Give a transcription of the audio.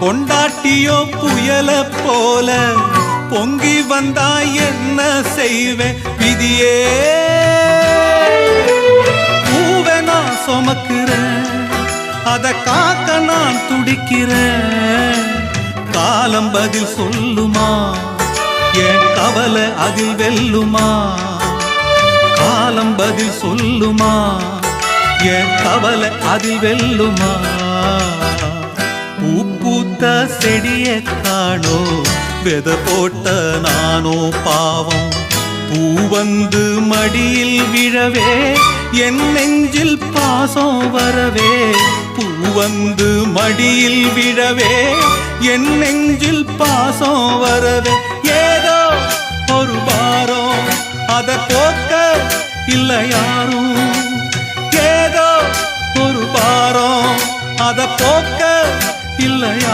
கொண்டாட்டியோ புயல போல பொங்கி வந்தா என்ன செய்வேன் விதியே. பூவை நான் சுமக்கிறேன், அத காக்க நான் துடிக்கிறேன். காலம் பதில் சொல்லுமா, என் கவலை அதில் வெல்லுமா. காலம் பதில் சொல்லுமா, என் கவலை அதில் வெல்லுமா. பூ பூத்த செடிய காணோ, வெத போட்ட நானோ பாவம். பூ வந்து மடியில் விழவே, என் நெஞ்சில் பாசம் வரவே. பூ வந்து மடியில் விழவே, என் நெஞ்சில் பாசம் வரவே. ஏதோ ஒரு பாரம், அத போக்க இல்ல யாரும். ஏதோ ஒரு பாரம், அத போக்க இல்ல